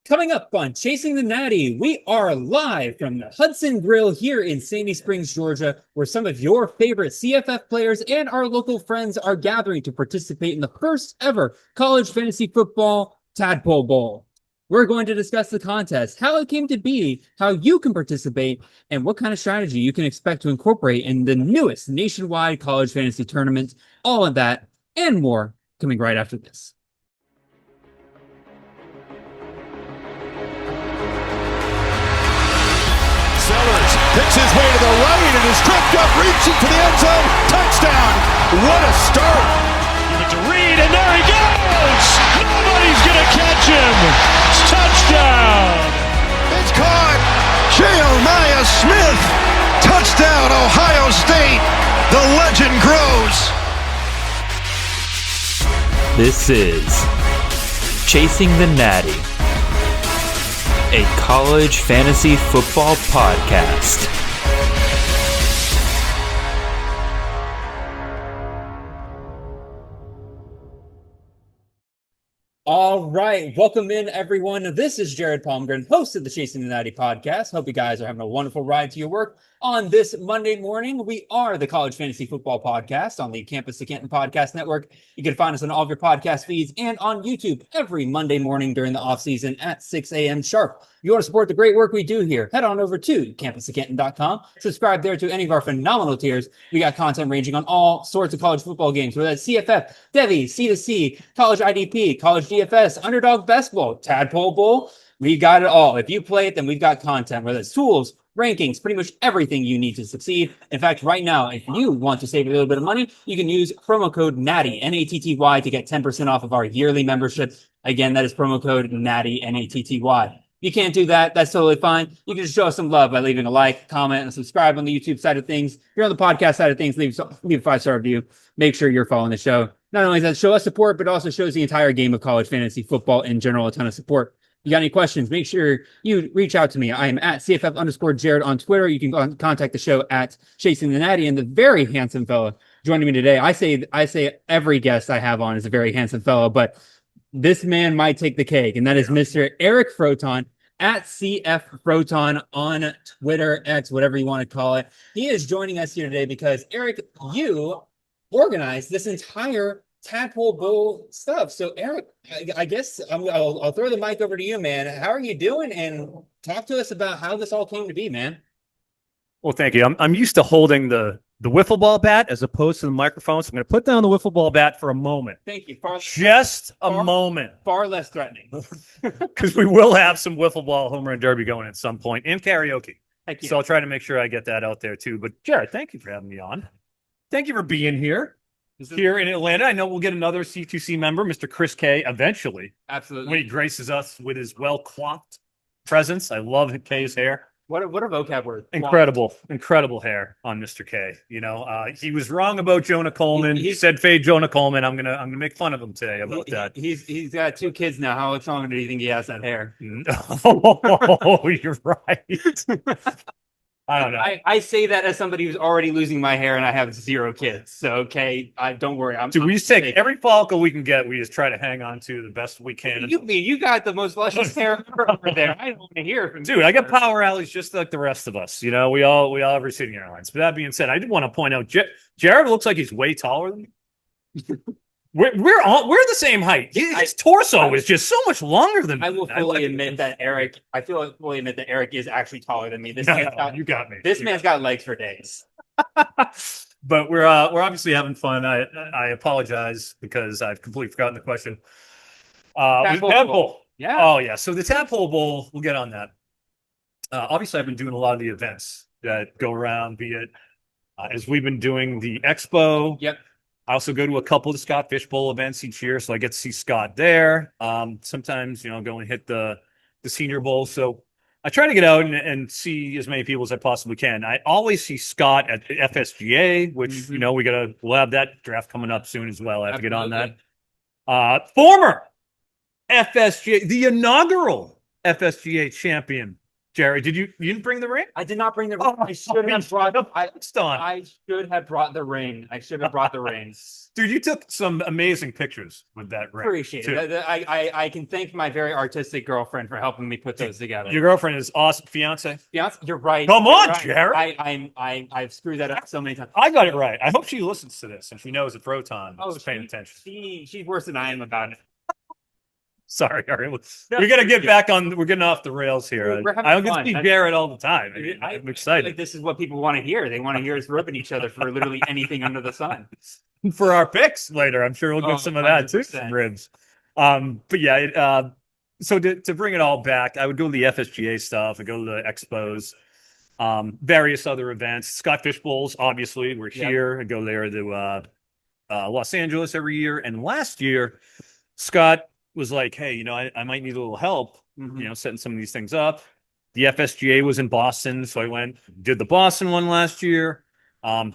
Coming up on Chasing the Natty, we are live from the Hudson Grill here in Sandy Springs, Georgia, where some of your favorite CFF players and our local friends are gathering to participate in the first ever college fantasy football Tadpole Bowl. We're going to discuss the contest, how it came to be, how you can participate, and what kind of strategy you can expect to incorporate in the newest nationwide college fantasy tournament. All of that and more coming right after this. Picks his way to the right and is tripped up, reaching for the end zone. Touchdown. What a start. Give it to Reed, and there he goes. Nobody's going to catch him. It's touchdown. It's caught. Jeremiah Smith. Touchdown, Ohio State. The legend grows. This is Chasing the Natty, a college fantasy football podcast. All right, welcome in everyone. This is Jared Palmgren, host of the Chasing the Natty podcast. Hope you guys are having a wonderful ride to your work on this Monday morning. We are the College Fantasy Football Podcast on the Campus to Canton Podcast Network. You can find us on all of your podcast feeds and on YouTube every Monday morning during the off season at 6 a.m. sharp. If you want to support the great work we do here, head on over to campus2canton.com. Subscribe there to any of our phenomenal tiers. We got content ranging on all sorts of college football games, whether that's CFF, Devi, C2C, College IDP, College DFS, Underdog Best Ball, Tadpole Bowl. We got it all. If you play it, then we've got content, whether it's tools, rankings, pretty much everything you need to succeed. In fact, right now, if you want to save a little bit of money, you can use promo code NATTY, N-A-T-T-Y, to get 10% off of our yearly membership. Again, that is promo code NATTY, N-A-T-T-Y. You can't do that. That's totally fine. You can just show us some love by leaving a like, comment, and subscribe on the YouTube side of things. If you're on the podcast side of things, leave a 5-star review. Make sure you're following the show. Not only does that show us support, but also shows the entire game of college fantasy football in general a ton of support. If you got any questions, make sure you reach out to me. I am at CFF_Jared on Twitter. You can contact the show at Chasing the Natty, and the very handsome fella joining me today. I say every guest I have on is a very handsome fellow, but this man might take the cake, and that is Mr. Eric Froton at CF Proton on Twitter, X, whatever you want to call it. He is joining us here today because, Eric, you organized this entire Tadpole Bowl stuff. So, Eric, I guess I'll throw the mic over to you, man. How are you doing? And talk to us about how this all came to be, man. Well, thank you. I'm used to holding the wiffle ball bat as opposed to the microphone, so I'm going to put down the wiffle ball bat for a moment. Thank you. Just a moment. Far less threatening. Because we will have some wiffle ball home run derby going at some point and karaoke. Thank you. So I'll try to make sure I get that out there too. But Jared, thank you for having me on. Thank you for being here. Here in Atlanta. I know we'll get another C2C member, Mr. Chris K, eventually. Absolutely. When he graces us with his well-coiffed presence. I love K's hair. What a vocab word. Incredible hair on Mr. K. You know, he was wrong about Jonah Coleman. He said fade Jonah Coleman. I'm gonna make fun of him today about that. He's got 2 kids now. How much longer do you think he has that hair? Oh, you're right. I don't know. I say that as somebody who's already losing my hair, and I have 0 kids. So, okay, don't worry. We just take every follicle we can get. We just try to hang on to the best we can. You got the most luscious hair over there. I don't want to hear from you. Dude, I got power alleys just like the rest of us. You know, we all have receding hairlines. But that being said, I did want to point out, Jared looks like he's way taller than me. We're the same height. His torso is just so much longer than me. I will fully admit that Eric. I feel fully admit that Eric is actually taller than me. You got me. This man's got legs for days. But we're obviously having fun. I apologize because I've completely forgotten the question. Tadpole. Yeah. Oh yeah. So the Tadpole Bowl. We'll get on that. Obviously, I've been doing a lot of the events that go around. Be it as we've been doing the expo. Yep. I also go to a couple of the Scott Fishbowl events each year, so I get to see Scott there. Sometimes, go and hit the Senior Bowl. So I try to get out and see as many people as I possibly can. I always see Scott at the FSGA, which, we'll have that draft coming up soon as well. I have to get on that. Former FSGA, the inaugural FSGA champion, Jared, you didn't bring the ring? I did not bring the ring. I should have brought. I should have brought the ring. I should have brought the ring. Dude, you took some amazing pictures with that ring. Appreciate it. I can thank my very artistic girlfriend for helping me put those together. Your girlfriend is awesome. Fiance? Fiance, you're right. Come on, right. Jared. I've screwed that up so many times. I got it right. I hope she listens to this and she knows that Proton is paying attention. She's worse than I am about it. Sorry, all right. We got to get back on. We're getting off the rails here. I don't get to see Jared all the time. I'm excited. Like this is what people want to hear. They want to hear us ripping each other for literally anything under the sun. For our picks later, I'm sure we'll get some of that too. Some ribs. But yeah, so to bring it all back, I would go to the FSGA stuff. I go to the expos, various other events. Scott Fish Bowls, obviously, we're here. I go there to Los Angeles every year. And last year, Scott was like, hey, I might need a little help, setting some of these things up. The FSGA was in Boston, so I went, did the Boston one last year,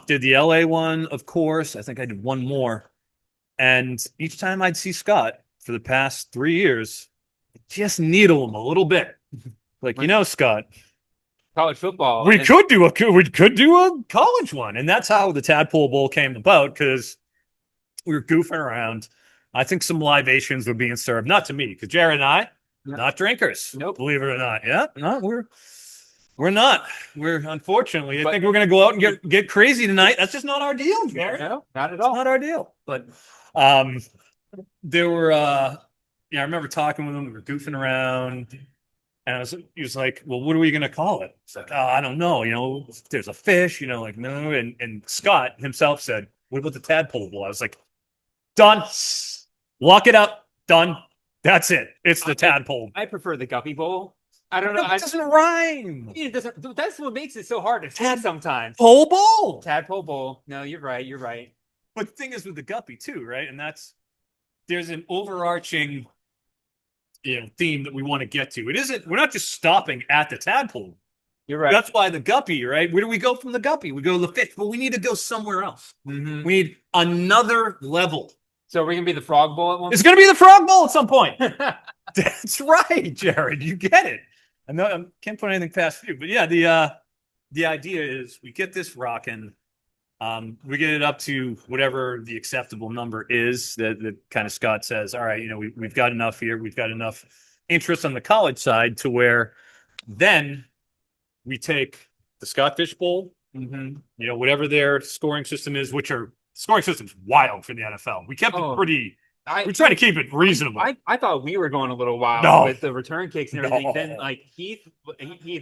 did the LA one, of course. I think I did one more. And each time I'd see Scott for the past 3 years, just needle him a little bit. Like, Scott, college football. We could do a college one. And that's how the Tadpole Bowl came about, because we were goofing around. I think some libations were being served, not to me, because Jared and I, not drinkers. Nope. Believe it or not. Yeah, no, we're not. We're unfortunately. I think we're going to go out and get crazy tonight. That's just not our deal, Jared. No, not at all. It's not our deal. But there were. I remember talking with him. We were goofing around, and he was like, "Well, what are we going to call it?" It's like, "Oh, I don't know. There's a fish. Like no." And Scott himself said, "What about the Tadpole Bowl?" I was like, "Done. Lock it up. Done. That's it. It's the Tadpole." I prefer the Guppy Bowl. I don't know. It doesn't rhyme. It doesn't. That's what makes it so hard to say sometimes. Tadpole Bowl. Tadpole Bowl. No, you're right. You're right. But the thing is with the Guppy too, right? And there's an overarching theme that we want to get to. We're not just stopping at the Tadpole. You're right. That's why the Guppy, right? Where do we go from the Guppy? We go to the fish, but we need to go somewhere else. Mm-hmm. We need another level. So we're going to be the Frog Bowl at one point? It's going to be the Frog Bowl at some point. That's right, Jared. You get it. I know I can't put anything past you. But yeah, the idea is we get this rocking. We get it up to whatever the acceptable number is that kind of Scott says, all right, we've got enough here. We've got enough interest on the college side to where then we take the Scott Fish Bowl, whatever their scoring system is, which are scoring system's wild for the NFL. We kept it pretty. We're trying to keep it reasonable. I thought we were going a little wild with the return kicks and everything. No. Then like Heath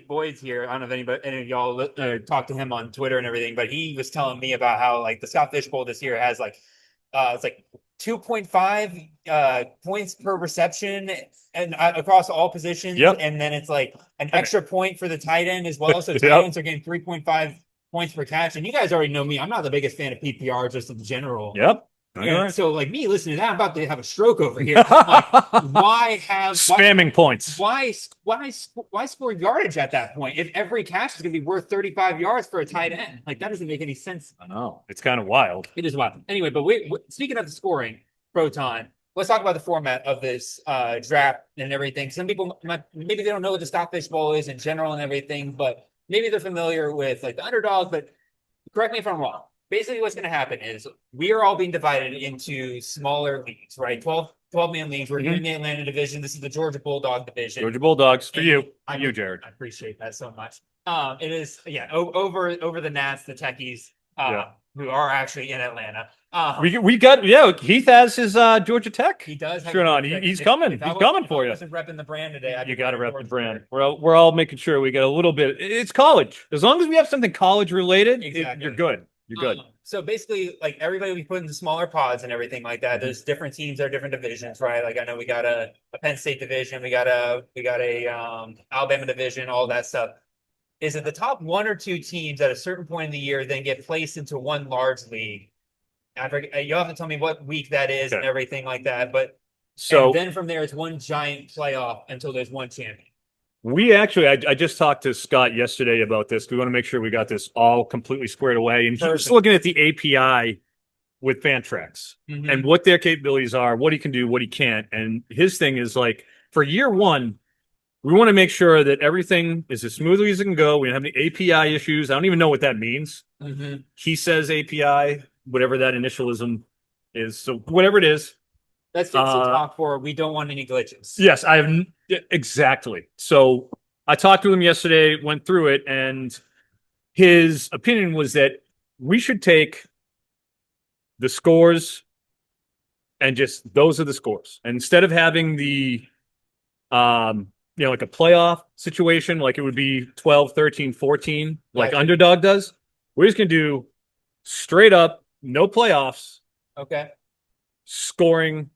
Boyd's here. I don't know if any of y'all talked to him on Twitter and everything, but he was telling me about how like the Scott Fish Bowl this year has it's like 2.5 points per reception and across all positions. Yep. And then it's like an extra point for the tight end as well. So tight ends are getting 3.5 points per catch. And you guys already know me. I'm not the biggest fan of PPR just in general. Yep. Yeah, so like me listening to that, I'm about to have a stroke over here. Like, why spamming points? Why score yardage at that point if every catch is going to be worth 35 yards for a tight end? Like that doesn't make any sense. I know it's kind of wild. It is wild. Anyway, but speaking of the scoring, Proton, let's talk about the format of this draft and everything. Some people maybe they don't know what the Scott Fish Bowl is in general and everything, but maybe they're familiar with like the underdog. But correct me if I'm wrong. Basically, what's going to happen is we are all being divided into smaller leagues, right? 12-man leagues. We're in the Atlanta division. This is the Georgia Bulldog division. Georgia Bulldogs for you. Jared. I appreciate that so much. It is, over the Nats, the Techies, who are actually in Atlanta. We got Heath has his Georgia Tech. He does. Sure on. He's coming. He's coming for you. I wasn't repping the brand today. You got to rep the brand. We're all making sure we get a little bit. It's college. As long as we have something college related, you're good. You're good. So basically, like everybody we put into smaller pods and everything like that. There's different teams, there are different divisions, right? Like I know we got a Penn State division, we got a Alabama division, all that stuff. Is it the top one or two teams at a certain point in the year then get placed into one large league? You'll have to tell me what week that is and everything like that. But and then from there, it's one giant playoff until there's one champion. We actually, I just talked to Scott yesterday about this. We want to make sure we got this all completely squared away. And he was looking at the API with Fantrax and what their capabilities are, what he can do, what he can't. And his thing is like for year one, we want to make sure that everything is as smoothly as it can go. We don't have any API issues. I don't even know what that means. Mm-hmm. He says API, whatever that initialism is. So whatever it is. That's just to talk for. We don't want any glitches. Yes, exactly. So I talked to him yesterday, went through it, and his opinion was that we should take the scores and just those are the scores. And instead of having the like a playoff situation, like it would be 12, 13, 14, like underdog does, we're just going to do straight up, no playoffs. Okay. Scoring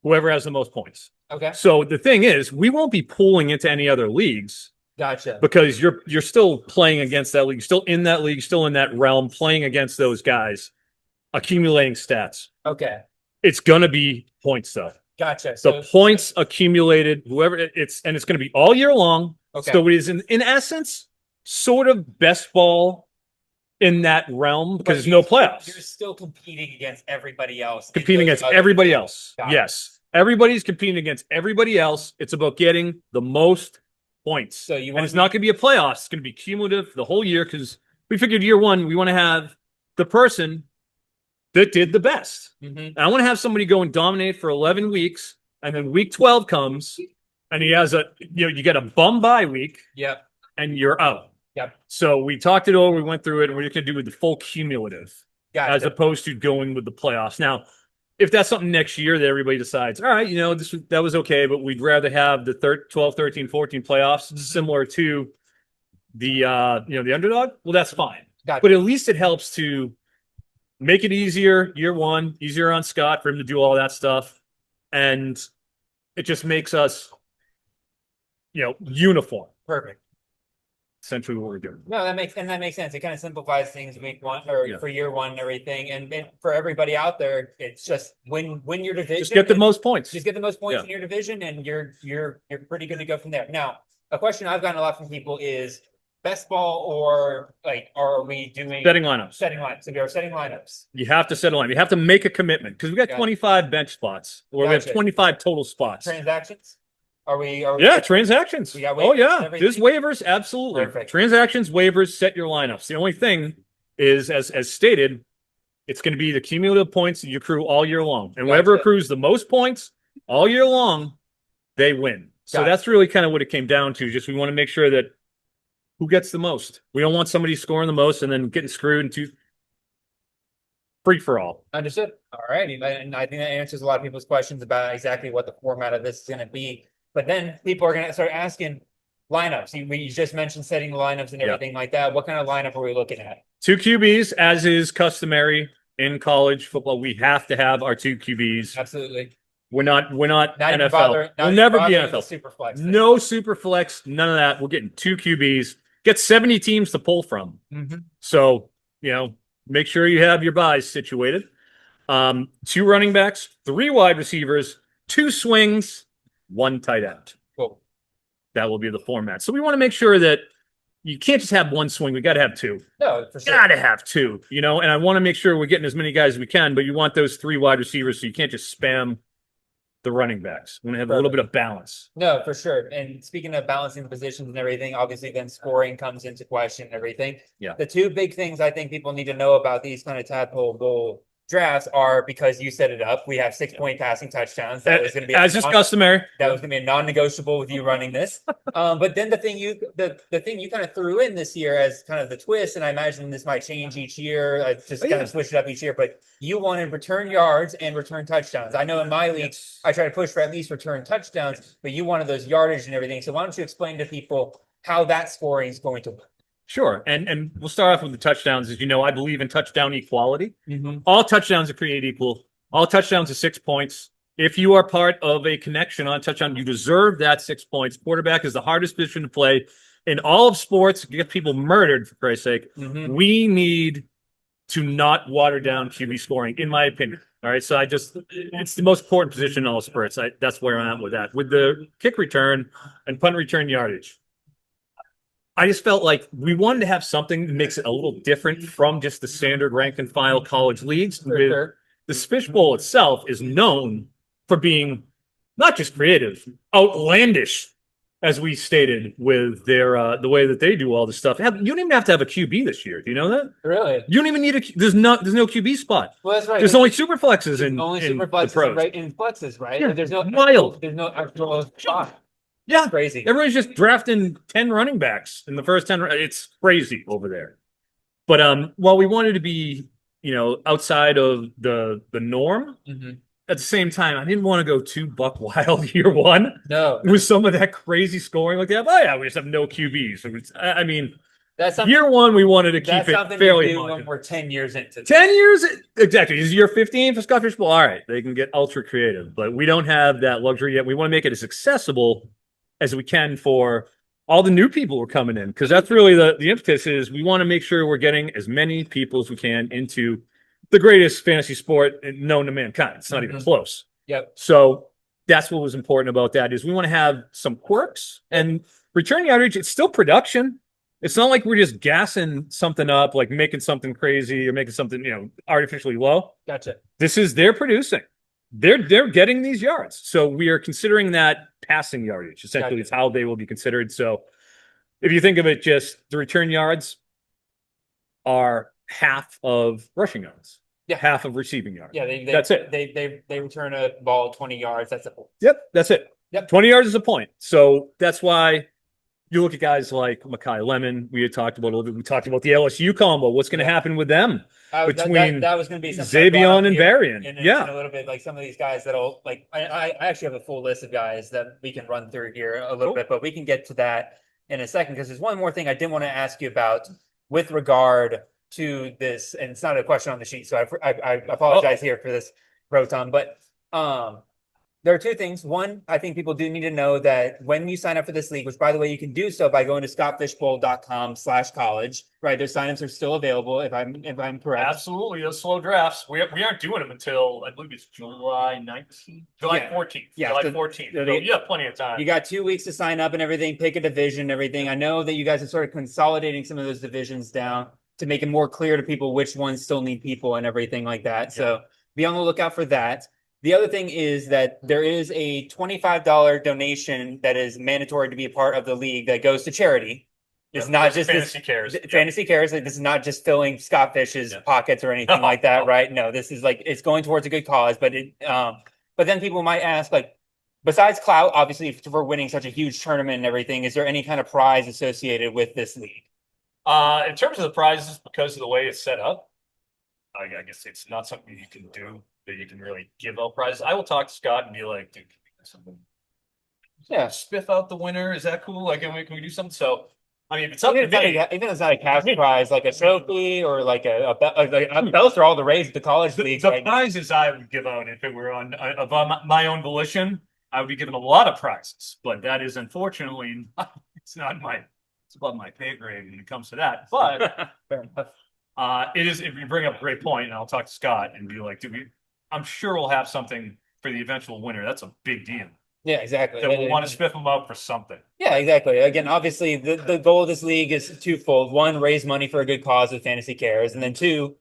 whoever has the most points. Okay. So the thing is, we won't be pooling into any other leagues. Gotcha. Because you're still playing against that league, still in that league, still in that realm, playing against those guys, accumulating stats. Okay. It's going to be points, though. Gotcha. So points accumulated, whoever it's going to be all year long. Okay. So it is in essence sort of best ball in that realm because there's no playoffs. You're still competing against everybody else. Competing against everybody else. Yes. Everybody's competing against everybody else. It's about getting the most points. So and it's not going to be a playoffs. It's going to be cumulative the whole year because we figured year one, we want to have the person that did the best. Mm-hmm. And I want to have somebody go and dominate for 11 weeks. And then week 12 comes and he has you get a bum bye week. Yep. And you're out. Yep. So we talked it over. We went through it and we're just going to do with the full cumulative as opposed to going with the playoffs. Now, if that's something next year that everybody decides, all right, that was okay, but we'd rather have the 12, 13, 14 playoffs similar to the the underdog. Well, that's fine. But at least it helps to make it easier year one, easier on Scott for him to do all that stuff. And it just makes us, uniform. Perfect. Essentially what we're doing. No, that makes sense. It kind of simplifies things week one or for year one and everything. And for everybody out there, it's just win your division. Just get the most points. Just get the most points in your division, and you're pretty good to go from there. Now, a question I've gotten a lot from people is best ball or are we doing setting lineups? Setting lineups. So we are setting lineups. You have to set a line. You have to make a commitment because we got 25 bench spots, or we have 25 total spots. Transactions. Are we transactions. We got waivers, there's waivers, absolutely. Perfect. Transactions, waivers, set your lineups. The only thing is, as stated, it's going to be the cumulative points that you accrue all year long. And whoever accrues the most points all year long, they win. So that's really kind of what it came down to. Just we want to make sure that who gets the most. We don't want somebody scoring the most and then getting screwed into free for all. Understood. All right. And I think that answers a lot of people's questions about exactly what the format of this is going to be. But then people are going to start asking lineups. You just mentioned setting lineups and everything like that. What kind of lineup are we looking at? 2 QBs, as is customary in college football. We have to have our 2 QBs. Absolutely. We're not NFL. We'll never be NFL. Super flex no super flex. None of that. We're getting 2 QBs. Get 70 teams to pull from. Mm-hmm. So, make sure you have your buys situated. 2 running backs, 3 wide receivers, 2 swings, 1 tight end. Cool. That will be the format. So we want to make sure that you can't just have 1 swing. We got to have 2. No, for sure. Got to have 2, and I want to make sure we're getting as many guys as we can, but you want those 3 wide receivers so you can't just spam the running backs. We want to have a little bit of balance. No, for sure. And speaking of balancing the positions and everything, obviously then scoring comes into question and everything. Yeah. The 2 big things I think people need to know about these kind of Tadpole Bowl drafts are, because you set it up, we have 6-point passing touchdowns. That was going to be as is customary. That was going to be a non-negotiable with you running this. But then the thing you kind of threw in this year as kind of the twist, and I imagine this might change each year, kind of switch it up each year, but you wanted return yards and return touchdowns. I know in my league, I try to push for at least return touchdowns, but you wanted those yardage and everything. So why don't you explain to people how that scoring is going to work? Sure. And we'll start off with the touchdowns. As you know, I believe in touchdown equality. Mm-hmm. All touchdowns are created equal. All touchdowns are 6 points. If you are part of a connection on a touchdown, you deserve that 6 points. Quarterback is the hardest position to play in all of sports. Get people murdered, for Christ's sake. Mm-hmm. We need to not water down QB scoring, in my opinion. All right. So it's the most important position in all sports. That's where I'm at with that. With the kick return and punt return yardage, I just felt like we wanted to have something that makes it a little different from just the standard rank and file college leagues. Sure. The Fish Bowl itself is known for being not just creative, outlandish as we stated with their the way that they do all this stuff. You don't even have to have a QB this year. Do you know that? Really? You don't even need there's no QB spot. Well, that's right. There's only super flexes in only in super the flexes pros. right in flexes, right? Yeah, There's no wild. There's no actual spot. Yeah, Crazy. Everyone's just drafting 10 running backs in the first 10. It's crazy over there. But while we wanted to be, outside of the norm, at the same time, I didn't want to go too buck wild year one. No. With some of that crazy scoring like that. Oh yeah, we just have no QBs. I mean, that's year one we wanted to keep it fairly do when we're 10 years into 10 years exactly. This is year 15 for Scott Fishbowl. All right, they can get ultra creative, but we don't have that luxury yet. We want to make it as accessible as we can for all the new people who are coming in, because that's really the impetus is we want to make sure we're getting as many people as we can into the greatest fantasy sport known to mankind. It's not even close. Yep. So that's what was important about that is we want to have some quirks and return yardage. It's still production. It's not like we're just gassing something up, like making something crazy or making something, artificially low. Gotcha. They're producing. They're getting these yards. So we are considering that passing yardage. Essentially, it's how they will be considered. So if you think of it, just the return yards are half of rushing yards. Yeah. Half of receiving yards. Yeah, that's it. They return a ball 20 yards. That's it. Yep, that's it. Yep. 20 yards is a point. So that's why you look at guys like Mekhi Lemon. We had talked about a little bit. We talked about the LSU combo. What's going to happen with them between that was going to be Xavion and Varian? In a little bit, like some of these guys that'll I actually have a full list of guys that we can run through here a little bit, but we can get to that in a second because there's one more thing I did want to ask you about with regard to this, and it's not a question on the sheet, so I apologize here for this, Proton, but there are two things. One, I think people do need to know that when you sign up for this league, which by the way, you can do so by going to scottfishbowl.com/college, right? Their signups are still available if I'm correct. Absolutely. Those slow drafts. We aren't doing them until I believe it's July 19th, July 14th. Yeah. July 14th. So you have plenty of time. You got 2 weeks to sign up and everything, pick a division, everything. I know that you guys are sort of consolidating some of those divisions down to make it more clear to people which ones still need people and everything like that. Yeah. So be on the lookout for that. The other thing is that there is a $25 donation that is mandatory to be a part of the league that goes to charity. It's not just Fantasy Cares. Fantasy Cares. This is not just filling Scott Fish's pockets or anything like that, right? No, this is it's going towards a good cause. But but then people might ask, besides clout, obviously for winning such a huge tournament and everything, is there any kind of prize associated with this league? In terms of the prizes, because of the way it's set up, I guess it's not something you can do that you can really give out prizes. I will talk to Scott and be like, dude, can we do something? Yeah, spiff out the winner. Is that cool? Can we do something? So, I mean, if it's up to me, even if it's not a cash prize, like a trophy or like a belts are all the rage at the college leagues. The prizes I would give out if it were on my own volition, I would be given a lot of prizes. But that is unfortunately it's above my pay grade when it comes to that. But fair enough. It is, if you bring up a great point, and I'll talk to Scott and be like, I'm sure we'll have something for the eventual winner. That's a big deal. Yeah, exactly. That we'll want to spiff them up for something. Yeah, exactly. Again, obviously, the goal of this league is twofold. One, raise money for a good cause with Fantasy Cares. And then two,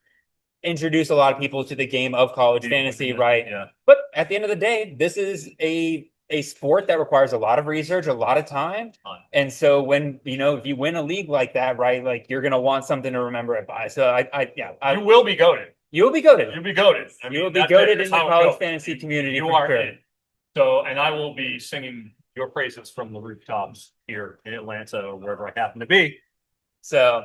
introduce a lot of people to the game of college fantasy, right? Yeah. But at the end of the day, this is a sport that requires a lot of research, a lot of time. And so when, if you win a league like that, right, you're going to want something to remember it by. So you will be goated. You'll be goated. You'll be goated. You will be goated in the college fantasy community. You are it. So, and I will be singing your praises from the rooftops here in Atlanta or wherever I happen to be. So,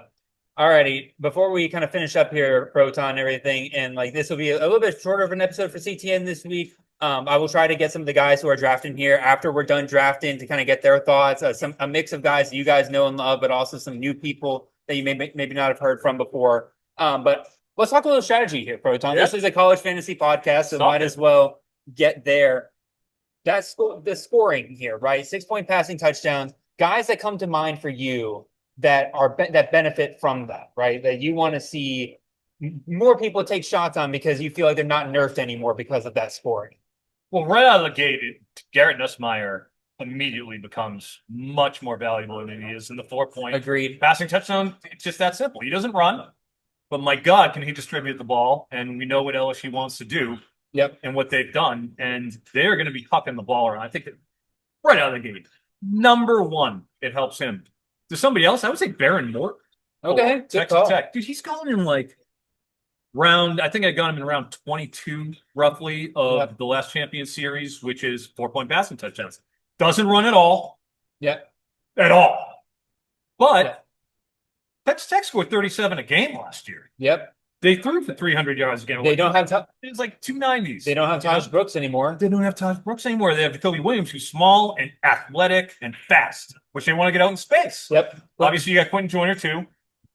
alrighty, before we kind of finish up here, Proton and everything, and this will be a little bit shorter of an episode for CTN this week. I will try to get some of the guys who are drafting here after we're done drafting to kind of get their thoughts. A mix of guys that you guys know and love, but also some new people that you maybe not have heard from before. But let's talk a little strategy here, Proton. Yep. This is a college fantasy podcast, so might as well get there. That's the scoring here, right? 6-point passing touchdowns. Guys that come to mind for you that benefit from that, right? That you want to see more people take shots on because you feel like they're not nerfed anymore because of that scoring. Well, right out of the gate, Garrett Nussmeier immediately becomes much more valuable than he is in the 4-point Agreed. Passing touchdown. It's just that simple. He doesn't run, but my God, can he distribute the ball? And we know what LSU wants to do. Yep. And what they've done, and they're going to be hucking the ball around. I think that right out of the gate, Number one, it helps him. To somebody else, I would say Baron Moore. Okay, good Texas call. Tech. Dude, he's gone in like I think I got him in round 22, roughly, of the last champion series, which is 4-point passing touchdowns. Doesn't run at all. Yeah. At all. But Texas Tech scored 37 a game last year. Yep. They threw for 300 yards a game. They don't have It's like 290s. They don't have Taj Brooks anymore. They don't have Taj Brooks anymore. They have Jacoby Williams, who's small and athletic and fast, which they want to get out in space. Yep. Obviously, you got Quentin Joyner too,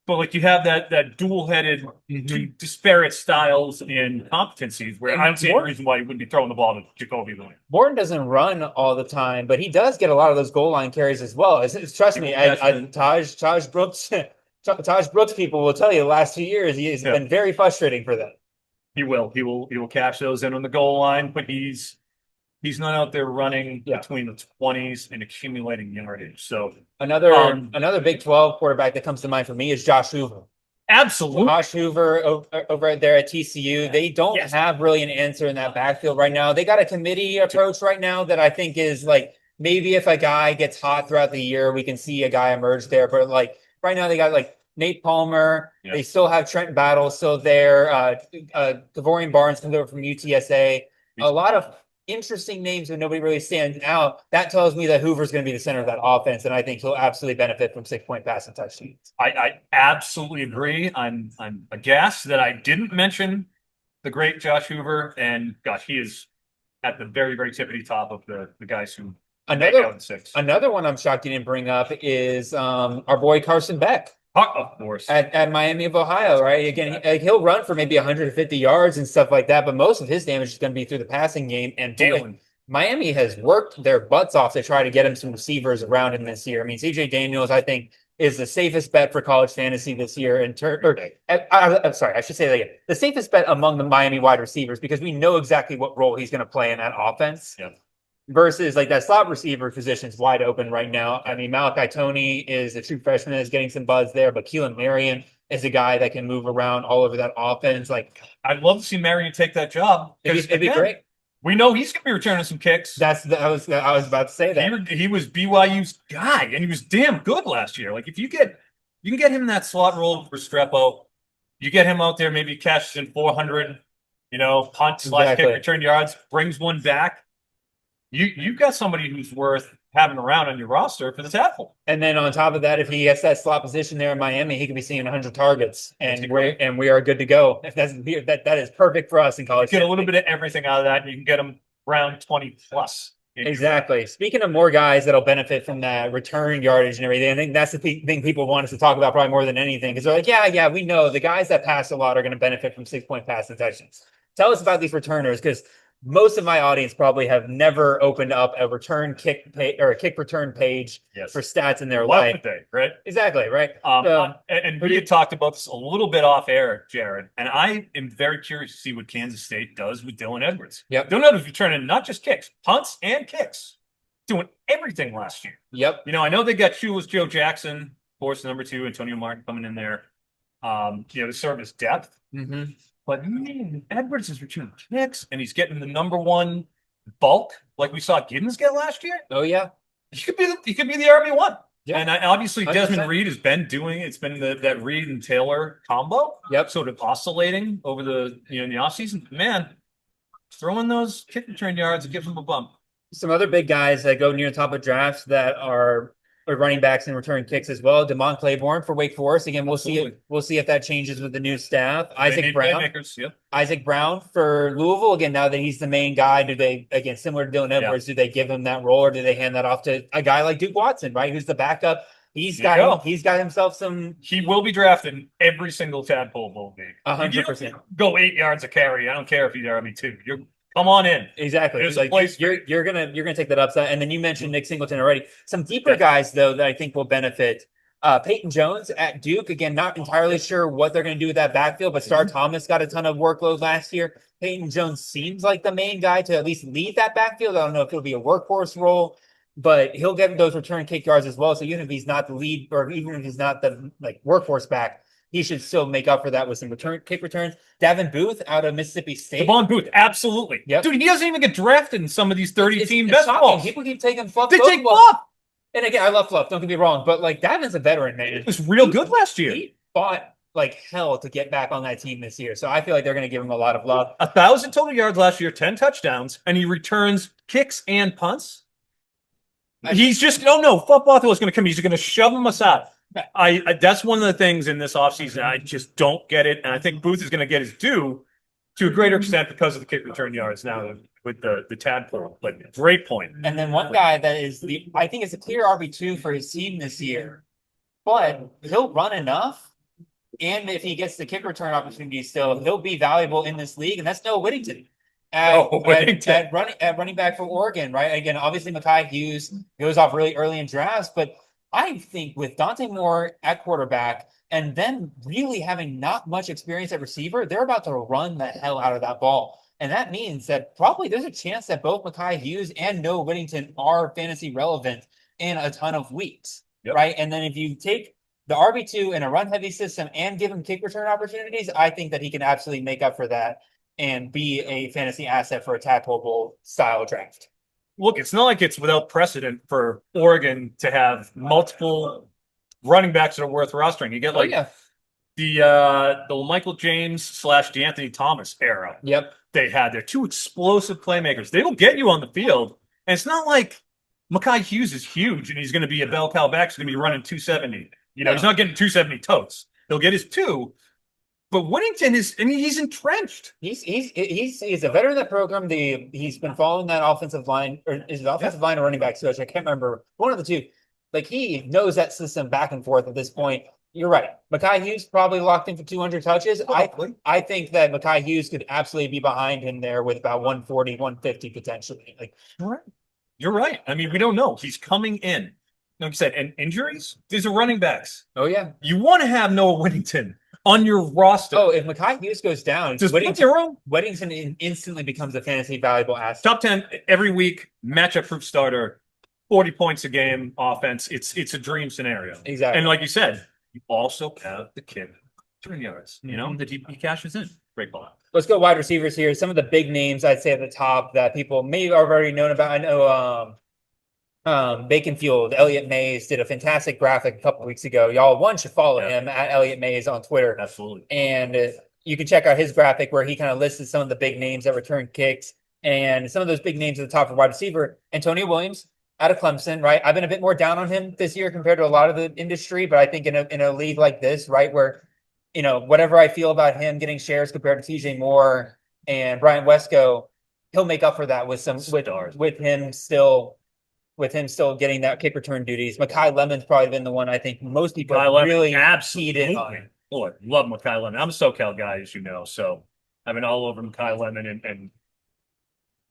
but like you have that dual-headed, two disparate styles and competencies. Where I don't see any reason why you wouldn't be throwing the ball to Jacoby Williams. Morton doesn't run all the time, but he does get a lot of those goal line carries as well. Trust me, Taj Brooks. Taj Brooks people will tell you the last 2 years he's been very frustrating for them. He will cash those in on the goal line, but he's not out there running between the 20s and accumulating yardage. So another Big 12 quarterback that comes to mind for me is Josh Hoover. Absolutely. Josh Hoover over there at TCU. They don't have really an answer in that backfield right now. They got a committee approach right now that I think is like maybe if a guy gets hot throughout the year, we can see a guy emerge there. But like right now they got like Nate Palmer. Yeah. They still have Trent Battle still there. Devorian Barnes comes over from UTSA. A lot of interesting names, but nobody really stands out. That tells me that Hoover's going to be the center of that offense, and I think he'll absolutely benefit from 6-point passing touchdowns. I absolutely agree. I'm aghast that I didn't mention the great Josh Hoover, and gosh, he is at the very, very tippity top of the guys who Another one I'm shocked you didn't bring up is our boy Carson Beck. Of course. At Miami of Ohio, right? Again, he'll run for maybe 150 yards and stuff like that, but most of his damage is going to be through the passing game. And Miami has worked their butts off to try to get him some receivers around him this year. I mean, CJ Daniels, I think, is the safest bet for college fantasy this year. I'm sorry, I should say that again. The safest bet among the Miami wide receivers because we know exactly what role he's going to play in that offense. Yeah. Versus like that slot receiver position is wide open right now. I mean, Malachi Toney is a true freshman that's getting some buzz there, but Keelan Marion is a guy that can move around all over that offense. Like, I'd love to see Marion take that job. It'd be great. We know he's going to be returning some kicks. I was about to say that he was BYU's guy, and he was damn good last year. Like if you can get him in that slot role for Strepo, you get him out there, maybe catches in 400, punt / kick return yards, brings one back. You've got somebody who's worth having around on your roster for the Tadpole. And then on top of that, if he gets that slot position there in Miami, he could be seeing 100 targets, and we are good to go. If that is perfect for us in college. Get a little bit of everything out of that, and you can get them round 20 plus. Exactly. Speaking of more guys that'll benefit from that return yardage and everything, I think that's the thing people want us to talk about probably more than anything because they're like, yeah, we know the guys that pass a lot are going to benefit from 6-point passing touchdowns. Tell us about these returners because most of my audience probably have never opened up a return kick or a kick return page for stats in their life. Right? Exactly, right? And we had talked about this a little bit off air, Jared, and I am very curious to see what Kansas State does with Dylan Edwards. Yep. Dylan Edwards returning not just kicks, punts and kicks, doing everything last year. Yep. I know they got shoeless Joe Jackson, of course, number 2, Antonio Martin coming in there, to serve as depth. Mm-hmm. But man, Edwards is returning kicks, and he's getting the number 1 bulk like we saw Giddens get last year. Oh yeah, he could be the RB1. Yeah, and obviously 100%. Desmond Reed has been doing. It's been that Reed and Taylor combo. Yep, sort of oscillating over the in the offseason. Man, throwing those kick return yards and gives them a bump. Some other big guys that go near the top of drafts that are running backs and return kicks as well. Damon Claiborne for Wake Forest. Again, we'll see if that changes with the new staff. Isaac Brown for Louisville. Again, now that he's the main guy, do they, again, similar to Dylan Edwards, do they give him that role or do they hand that off to a guy like Duke Watson, right? Who's the backup. He's got himself some. He will be drafted in every single Tadpole Bowl game. 100%. Go 8 yards a carry. I don't care if he's RB2. Come on in. Exactly. You're gonna take that upside. And then you mentioned Nick Singleton already. Some deeper guys though that I think will benefit. Peyton Jones at Duke. Again, not entirely sure what they're going to do with that backfield, but Star Thomas got a ton of workload last year. Peyton Jones seems like the main guy to at least lead that backfield. I don't know if it'll be a workhorse role, but he'll get those return kick yards as well. So even if he's not the lead, or even if he's not the workhorse back, he should still make up for that with some kick returns. Davin Booth out of Mississippi State. Devon Booth, absolutely. Yep. Dude, he doesn't even get drafted in some of these 30-team best balls. People keep taking Fluff. They take Fluff. And again, I love Fluff. Don't get me wrong, but like Davin's a veteran, man. It was real good last year. He fought like hell to get back on that team this year, so I feel like they're going to give him a lot of love. 1,000 total yards last year, 10 touchdowns, and he returns kicks and punts. He's just no. Fluff Bothwell is going to come. He's going to shove him aside. That's one of the things in this offseason I just don't get it, and I think Booth is going to get his due to a greater extent because of the kick return yards now with the Tadpole. But great point. And then one guy that is I think is a clear RB2 for his team this year, but he'll run enough. And if he gets the kick return opportunity still, he'll be valuable in this league. And that's Noah Whittington. At running back for Oregon, right? Again, obviously Mekhi Hughes goes off really early in drafts, but I think with Dante Moore at quarterback and then really having not much experience at receiver, they're about to run the hell out of that ball. And that means that probably there's a chance that both Mekhi Hughes and Noah Whittington are fantasy relevant in a ton of weeks, right? And then if you take the RB2 in a run-heavy system and give him kick return opportunities, I think that he can absolutely make up for that and be a fantasy asset for a Tadpole Bowl style draft. Look, it's not like it's without precedent for Oregon to have multiple running backs that are worth rostering. You get the Michael James / DeAnthony Thomas era. Yep. They had their two explosive playmakers. They will get you on the field. And it's not like Mekhi Hughes is huge and he's going to be a bell cow back. He's going to be running 270. He's not getting 270 totes. He'll get his two. But Whittington he's entrenched. He's a veteran of that program. He's been following that offensive line, or is it offensive line or running back coach? I can't remember. One of the two. Like he knows that system back and forth at this point. You're right. Mekhi Hughes probably locked in for 200 touches. I think that Mekhi Hughes could absolutely be behind him there with about 140, 150 potentially. Like you're right. I mean, we don't know. He's coming in. Like you said, and injuries, these are running backs. Oh, yeah. You want to have Noah Whittington on your roster. Oh, if Mekhi Hughes goes down, Whittington instantly becomes a fantasy valuable asset. Top 10 every week, matchup-proof starter, 40 points a game offense. It's a dream scenario. Exactly. And like you said, you also have the kick return yards, that he cashes in. Great ball. Let's go wide receivers here. Some of the big names I'd say at the top that people may have already known about. I know Bacon Fueled, Elliot Mays did a fantastic graphic a couple weeks ago. Y'all, should follow him at Elliot Mays on Twitter. Absolutely. And you can check out his graphic where he kind of listed some of the big names that return kicks and some of those big names at the top for wide receiver. Antonio Williams out of Clemson, right? I've been a bit more down on him this year compared to a lot of the industry, but I think in a league like this, right, where whatever I feel about him getting shares compared to TJ Moore and Brian Wesco, he'll make up for that with him still getting that kick return duties. Mekhi Lemon's probably been the one I think most people really keyed in on. Boy, love Mekhi Lemon. I'm a SoCal guy, as you know, so I've been all over Mekhi Lemon, and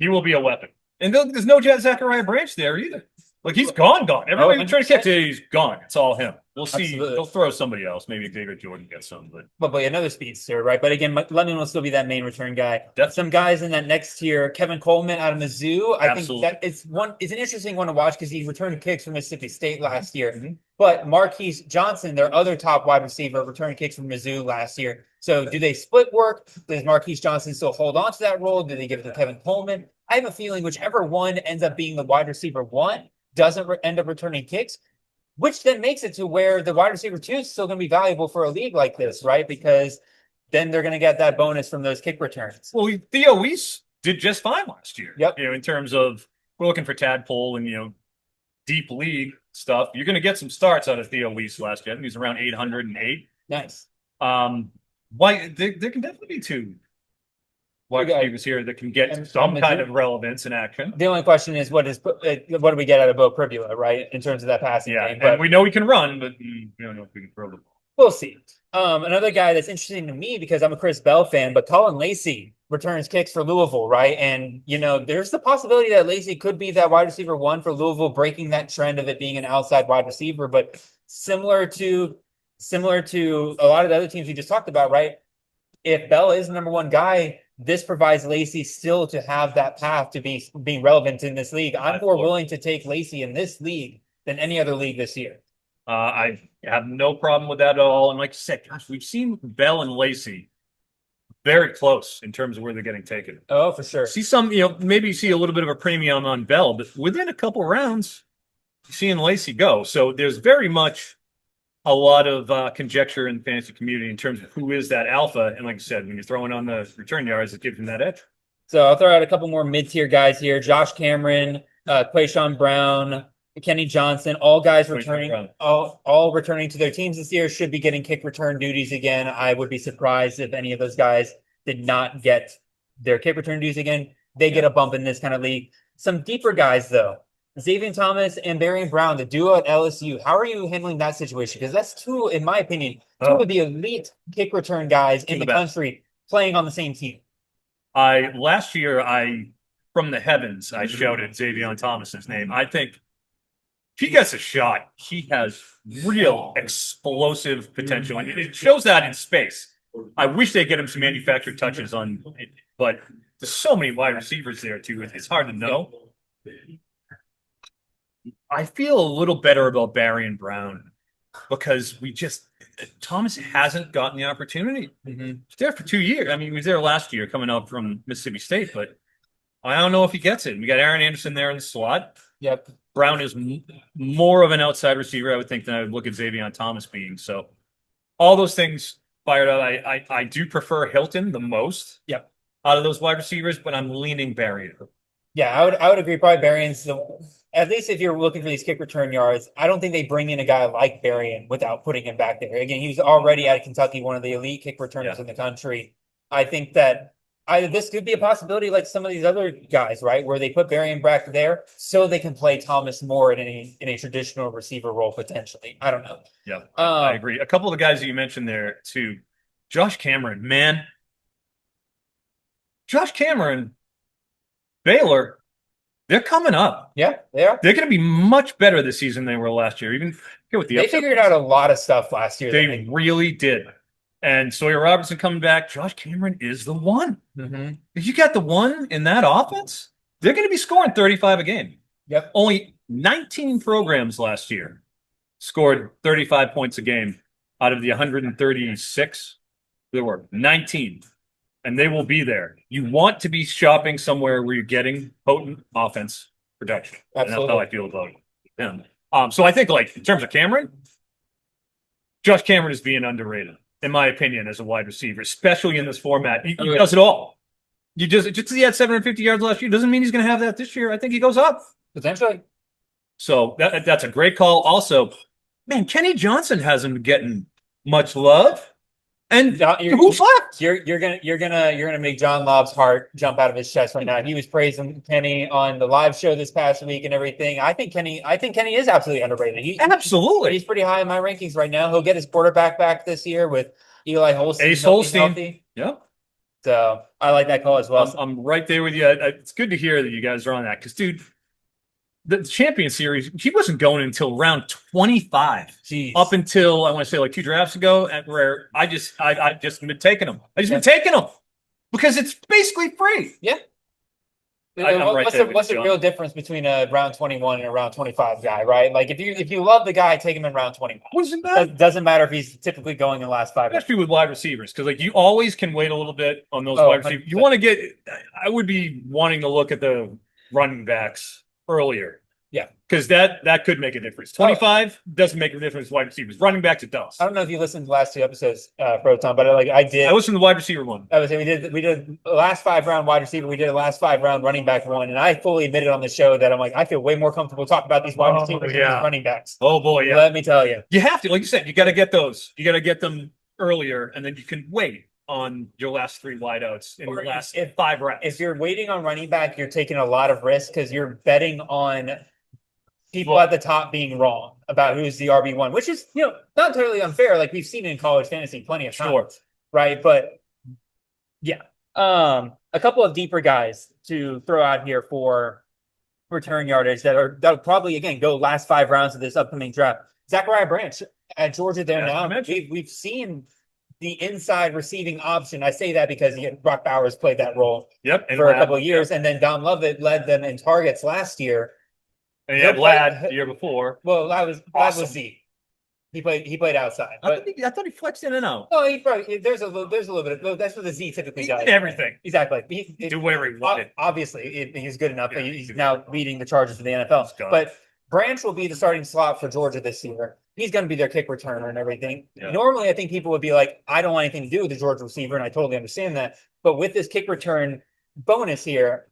he will be a weapon. And there's no Zachariah Branch there either. Like, he's gone. Everybody trying to catch it, he's gone. It's all him. We'll see. Absolutely. They'll throw somebody else. Maybe David Jordan gets some. But another speedster, right? But again, Lemon will still be that main return guy. Definitely. Some guys in that next tier, Kevin Coleman out of Mizzou. I think that it's an interesting one to watch because he returned kicks from Mississippi State last year. Mm-hmm. But Marquise Johnson, their other top wide receiver, returned kicks from Mizzou last year. So do they split work? Does Marquise Johnson still hold on to that role? Do they give it to Kevin Coleman? I have a feeling whichever one ends up being the wide receiver one doesn't end up returning kicks, which then makes it to where the wide receiver two is still going to be valuable for a league like this, right? Because then they're going to get that bonus from those kick returns. Well, Theo Weiss did just fine last year. Yep. In terms of we're looking for Tadpole and, deep league stuff. You're going to get some starts out of Theo Weiss last year. I think he was around 808. Nice. Why there can definitely be two wide receivers here that can get some kind of relevance in action. The only question is, what do we get out of Bo Pribula, right, in terms of that passing game? And we know he can run, but we don't know if we can throw the ball. We'll see. Another guy that's interesting to me because I'm a Chris Bell fan, but Colin Lacey returns kicks for Louisville, right? And, there's the possibility that Lacey could be that wide receiver one for Louisville, breaking that trend of it being an outside wide receiver. But similar to a lot of the other teams we just talked about, right? If Bell is the number one guy, this provides Lacey still to have that path to being relevant in this league. I'm more willing to take Lacey in this league than any other league this year. I have no problem with that at all. And like you said, gosh, we've seen Bell and Lacey very close in terms of where they're getting taken. Oh, for sure. See some, maybe you see a little bit of a premium on Bell, but within a couple rounds, seeing Lacey go. So there's very much a lot of conjecture in the fantasy community in terms of who is that alpha. And like I said, when you're throwing on the return yards, it gives him that edge. So I'll throw out a couple more mid-tier guys here. Josh Cameron, Quayshawn Brown, Kenny Johnson, all guys returning, all returning to their teams this year, should be getting kick return duties again. I would be surprised if any of those guys did not get their kick return duties again. They get a bump in this kind of league. Some deeper guys, though. Xavier Thomas and Barian Brown, the duo at LSU. How are you handling that situation? Because that's two, in my opinion, two of the elite kick return guys in the country playing on the same team. Last year, from the heavens, I shouted Xavier Thomas's name. I think if he gets a shot, he has real explosive potential. And it shows that in space. I wish they get him some manufactured touches on it, but there's so many wide receivers there, too. It's hard to know. I feel a little better about Barry and Brown because Thomas hasn't gotten the opportunity. He's there for 2 years. I mean, he was there last year coming up from Mississippi State, but I don't know if he gets it. We got Aaron Anderson there in the slot. Yep. Brown is more of an outside receiver, I would think, than I would look at Xavier Thomas being. So all those things fired up. I do prefer Hilton the most. Yep. Out of those wide receivers, but I'm leaning Barry. Yeah, I would agree. Probably Barian's at least if you're looking for these kick return yards. I don't think they bring in a guy like Barian without putting him back there. Again, he was already at Kentucky, one of the elite kick returners in the country. I think that this could be a possibility like some of these other guys, right? Where they put Barian back there so they can play Thomas more in a traditional receiver role potentially. I don't know. Yeah, I agree. A couple of the guys that you mentioned there too. Josh Cameron, man. Josh Cameron, Baylor, they're coming up. Yeah, they are. They're going to be much better this season than they were last year. Even with the they figured out a lot of stuff last year. They really did. And Sawyer Robertson coming back. Josh Cameron is the one. Mm-hmm. If you got the one in that offense, they're going to be scoring 35 a game. Yep. Only 19 programs last year scored 35 points a game out of the 136. There were 19. And they will be there. You want to be shopping somewhere where you're getting potent offense production. Absolutely. And that's how I feel about him. So I think, like, in terms of Cameron, Josh Cameron is being underrated, in my opinion, as a wide receiver, especially in this format. He does it all. Just he had 750 yards last year doesn't mean he's going to have that this year. I think he goes up. Potentially. So that's a great call. Also, man, Kenny Johnson hasn't been getting much love. And who's left? You're gonna make John Lobb's heart jump out of his chest right now. He was praising Kenny on the live show this past week and everything. I think Kenny is absolutely underrated. Absolutely. He's pretty high in my rankings right now. He'll get his quarterback back this year with Eli Holstein. Ace Holstein. Yep. So I like that call as well. I'm right there with you. It's good to hear that you guys are on that because, dude, the Champion Series, he wasn't going until round 25. Jeez. Up until, I want to say, like 2 drafts ago, where I just been taking them. Been taking them because it's basically free. Yeah. What's the real difference between a round 21 and a round 25 guy, right? Like if you love the guy, take him in round 25. Doesn't matter if he's typically going in the last 5. Especially with wide receivers, because like you always can wait a little bit on those wide receivers. You want to get. I would be wanting to look at the running backs earlier. Yeah. Because that could make a difference. 25 doesn't make a difference wide receivers. Running backs, it does. I don't know if you listened to the last 2 episodes, Proton, but I did. I listened to the wide receiver one. I would say we did the last 5 round wide receiver. We did the last 5 round running back one, and I fully admitted on the show that I'm like, I feel way more comfortable talking about these wide receivers than these running backs. Oh boy, yeah. Let me tell you, you have to. Like you said, you got to get those. You got to get them earlier, and then you can wait on your last 3 wideouts in your last 5 rounds. If you're waiting on running back, you're taking a lot of risk because you're betting on people at the top being wrong about who's the RB1, which is, not totally unfair. Like we've seen in college fantasy plenty of times, right? But yeah, a couple of deeper guys to throw out here for return yardage that'll probably again go last 5 rounds of this upcoming draft. Zachariah Branch at Georgia there now. We've seen the inside receiving option. I say that because Brock Bowers played that role for a couple of years, and then Don Lovett led them in targets last year. And you had Ladd the year before. Well, Ladd was Z. He played outside. I thought he flexed in and out. Oh, he probably there's a little bit of that's what the Z typically does. He did everything. Exactly. Do whatever he wanted. Obviously, he's good enough. He's now leading the charges of the NFL. But Branch will be the starting slot for Georgia this year. He's going to be their kick returner and everything. Yeah. Normally, I think people would be like, I don't want anything to do with the Georgia receiver, and I totally understand that. But with this kick return bonus here,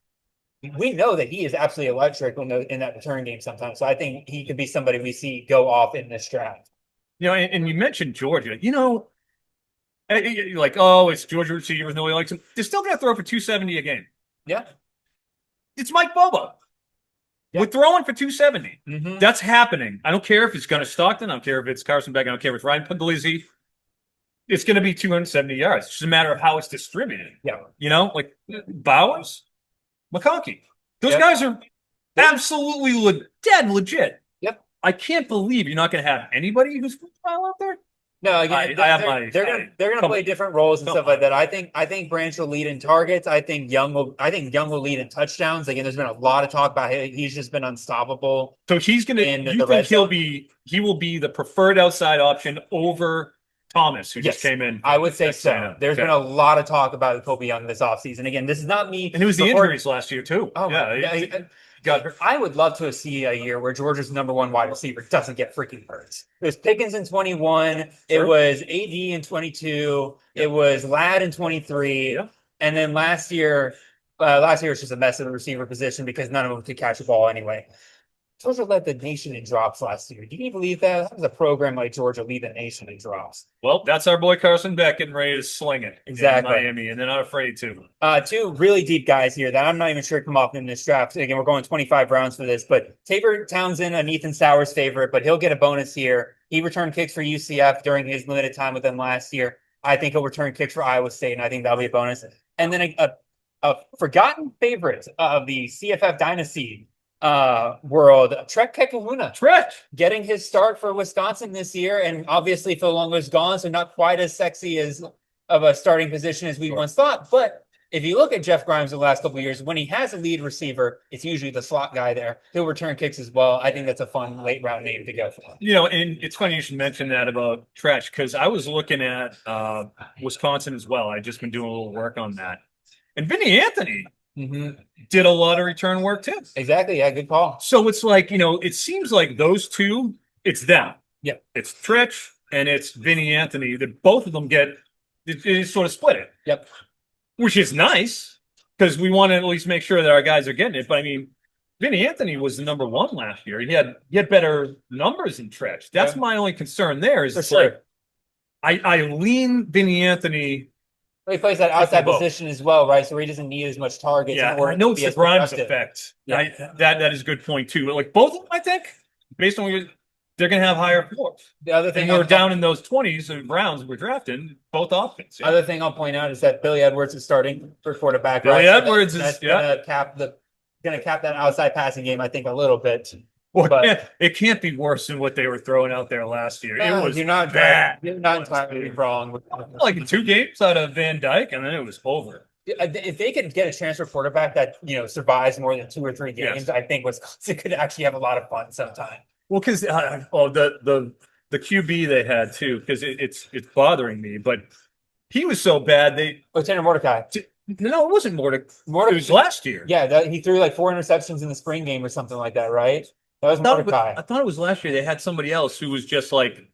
we know that he is absolutely electric in that return game sometimes. So I think he could be somebody we see go off in this draft. And you mentioned Georgia. You're like, oh, it's Georgia receivers. Nobody likes him. They're still going to throw for 270 a game. Yeah. It's Mike Bobo. Yeah. We're throwing for 270. Mm-hmm. That's happening. I don't care if it's Gunnar Stockton. I don't care if it's Carson Beck. I don't care if it's Ryan Puglisi. It's going to be 270 yards. It's just a matter of how it's distributed. Yeah. Like Bowers, McConkey. Those guys are absolutely dead legit. Yep. I can't believe you're not going to have anybody who's out there. No, again, they're gonna play different roles and stuff like that. I think Branch will lead in targets. I think Young will lead in touchdowns. Again, there's been a lot of talk about him. He's just been unstoppable. So he's gonna. You think he will be the preferred outside option over Thomas, who just came in? I would say so. There's been a lot of talk about Kobe Young this offseason. Again, this is not me. And it was the injuries last year too. Oh yeah. I would love to see a year where Georgia's number one wide receiver doesn't get freaking hurt. It was Pickens in 21. Sure. It was AD in 22. It was Ladd in 23. Yeah. And then last year was just a mess of the receiver position because none of them could catch the ball anyway. Georgia led the nation in drops last year. Do you believe that? How does a program like Georgia lead the nation in drops? Well, that's our boy Carson Beck getting ready to sling it exactly in Miami, and they're not afraid to. Two really deep guys here that I'm not even sure come off in this draft. Again, we're going 25 rounds for this, but Tabor Townsend, an Ethan Sowers favorite, but he'll get a bonus here. He returned kicks for UCF during his limited time with them last year. I think he'll return kicks for Iowa State, and I think that'll be a bonus. And then a forgotten favorite of the CFF Dynasty world, Trek Kekahuna. Trek getting his start for Wisconsin this year, and obviously Phil Longo's gone, so not quite as sexy as of a starting position as we once thought. But if you look at Jeff Grimes the last couple of years, when he has a lead receiver, it's usually the slot guy there. He'll return kicks as well. I think that's a fun late round name to go for. And it's funny you should mention that about Trek, because I was looking at Wisconsin as well. I've just been doing a little work on that. And Vinny Anthony did a lot of return work too. Exactly. Yeah, good call. So it's like, it seems like those two, it's them. Yeah. It's Tritch and it's Vinny Anthony that both of them get, it sort of split it. Yep. Which is nice because we want to at least make sure that our guys are getting it. But I mean, Vinny Anthony was the number one last year. He had better numbers than Tritch. That's my only concern there is like, I lean Vinny Anthony. He plays that outside position as well, right? So he doesn't need as much targets. Yeah, I know it's the Grimes effect. Yeah. That is a good point too. But like both of them, I think, based on what they're going to have higher floors. The other thing, we're down in those 20s of rounds we're drafting, both offense. Yeah. Other thing I'll point out is that Billy Edwards is starting for quarterback. Billy Edwards is going to cap that outside passing game, I think, a little bit. Well, but it can't be worse than what they were throwing out there last year. It was bad. You're not entirely wrong. Like 2 games out of Van Dyke, and then it was over. If they could get a transfer quarterback that survives more than 2 or 3 games, I think Wisconsin could actually have a lot of fun sometime. Well, because the QB they had too, because it's bothering me, but he was so bad. Tanner Mordecai. No, it wasn't Mordecai. It was last year. Yeah, he threw like 4 interceptions in the spring game or something like that, right? That was Mordecai. I thought it was last year. They had somebody else who was just like,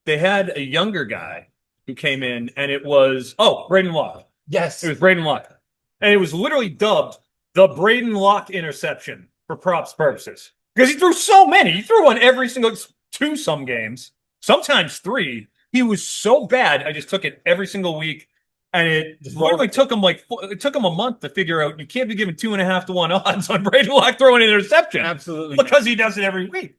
they had a younger guy who came in, and it was Braden Locke. Yes, it was Braden Locke, and it was literally dubbed the Braden Locke interception for props purposes because he threw so many. He threw on every single 2 some games, sometimes 3. He was so bad. I just took it every single week. And it literally took him a month to figure out you can't be giving 2.5 to 1 odds on Braden Locke throwing an interception. Absolutely. Because he does it every week.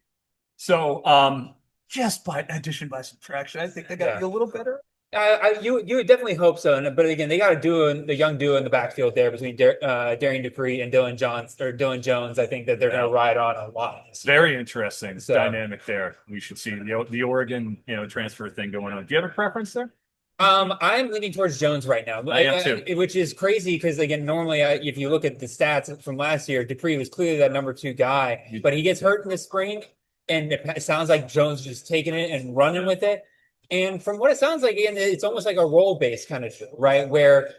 So just by addition by subtraction, I think they got to be a little better. You would definitely hope so. But again, they got the young duo in the backfield there between Darian Dupree and Dylan Jones. I think that they're going to ride on a lot. It's very interesting dynamic there. We should see the Oregon transfer thing going on. Do you have a preference there? I'm leaning towards Jones right now. I am too. Which is crazy because, again, normally if you look at the stats from last year, Dupree was clearly that number 2 guy, but he gets hurt in the spring, and it sounds like Jones just taking it and running with it. And from what it sounds like, again, it's almost like a role-based kind of show, right? Where